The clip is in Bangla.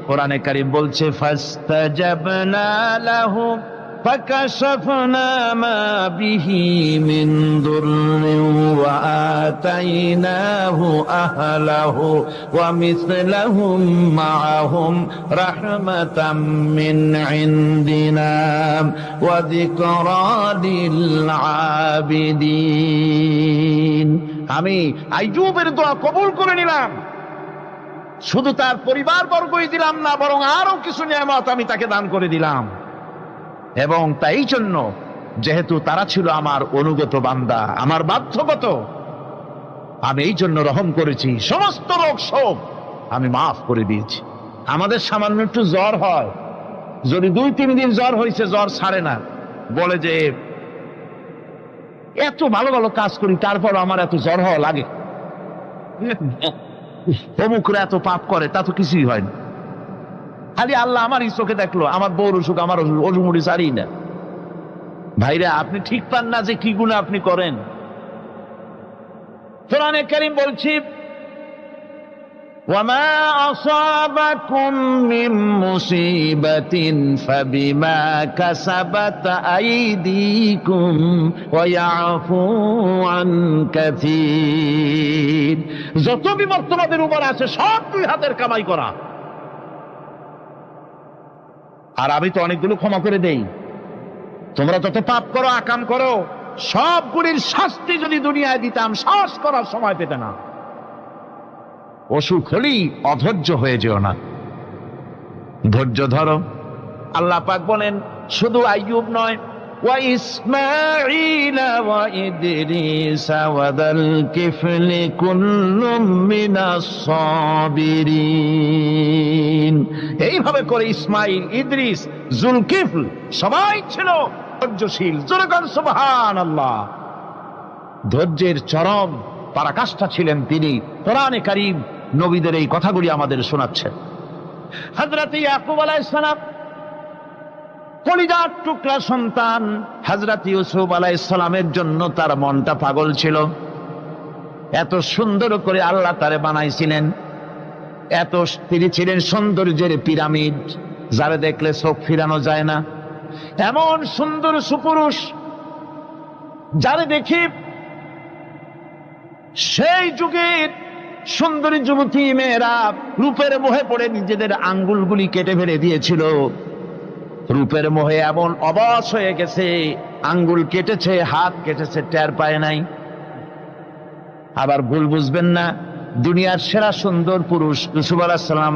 কোরআনে কারীম বলছে ফাস্তাজাবনা লাহু ফাকাশাফনা মা বিহি মিন দুররিন ওয়া আতাইনাহু আহলাহু ওয়া মিসলাহুম মাআহুম রাহমাতাম মিন ইনদিনা ওয়া যিকরা লিল আবিদিন। আমি আইয়ুবের দোয়া কবুল করে নিলাম। শুধু তার পরিবার বর্গই দিলাম না, বরং আরো কিছু নিয়ামত আমি তাকে দান করে দিলাম। এবং তাই জন্য যেহেতু তারা ছিল আমার অনুগত বান্দা, আমার বাধ্যগত, আমি এই জন্য রহম করেছি, সমস্ত রোগ শোক আমি মাফ করে দিয়েছি। আমাদের সামান্য একটু জ্বর হয়, যদি 2-3 দিন জ্বর হয়েছে, জ্বর ছাড়ে না, বলে যে এত ভালো ভালো কাজ করি তারপর আমার এত জ্বর হওয়া লাগে, অমুকরা এত পাপ করে, তা তো কিছুই হয় না। খালি আল্লাহ আমার চোখে দেখলো, আমার বউর অসুখ, আমার অজুমুড়ি সারি না। ভাইরা, আপনি ঠিক পান না যে কি গুনাহ আপনি করেন। কোরআনে কারীম বলছি ওয়ামা আসাবাকুম মিন মুসিবাতিন ফাবিমা কাসাবাত আইদিকুম ওয়া ইয়াফু আন কাসীর। যত বিপদ তোমাদের উপর আছে সব দুই হাতের কামাই করা, আর আমি তো অনেকগুলো ক্ষমা করে দেই। তোমরা যত পাপ করো, আকাম করো, সবগুলির শাস্তি যদি দুনিয়ায় দিতাম, শ্বাস করার সময় পেতে না। অসুখ হলেই অধৈর্য হয়ে যেও না, ধৈর্য ধরো। আল্লাহ পাক বলেন শুধু আইয়ুব নয়, ওয়া ইসমাঈল ওয়া ইদরিস ওয়া যাল কিফলি কুল্লুম মিনাস সাবিরিন। এইভাবে করে ইসমাঈল, ইদ্রিস, জুলকিফল সবাই ছিল ধৈর্যশীল। জোরে বলেন সুবহানাল্লাহ। ধৈর্যের চরম পরাকাষ্ঠা ছিলেন তিনি। কোরআনে কারীম নবীদের এই কথাগুলি আমাদের শোনাচ্ছেন। হযরত ইয়াকুব আলাইহিস সালাম, কলিজার টুকরা সন্তান হযরত ইউসুফ আলাইহিস সালামের জন্য তার মনটা পাগল ছিল। এত সুন্দর করে আল্লাহ তারে বানাইছিলেন, এত তিনি ছিলেন সৌন্দর্যের পিরামিড, যারে দেখলে চোখ ফিরানো যায় না। এমন সুন্দর সুপুরুষ, যারে দেখি সেই যুগের সুন্দরী যুবতী মেয়েরা রূপের মোহে পড়ে নিজেদের আঙ্গুলগুলি কেটে ফেলে দিয়েছিল। রূপের মোহে এমন অবশ হয়ে গেছে, আঙ্গুল কেটেছে, হাত কেটেছে, টের পায় নাই। আবার ভুল বুঝবেন না, দুনিয়ার সেরা সুন্দর পুরুষ ইউসুফ আলাইহিস সালাম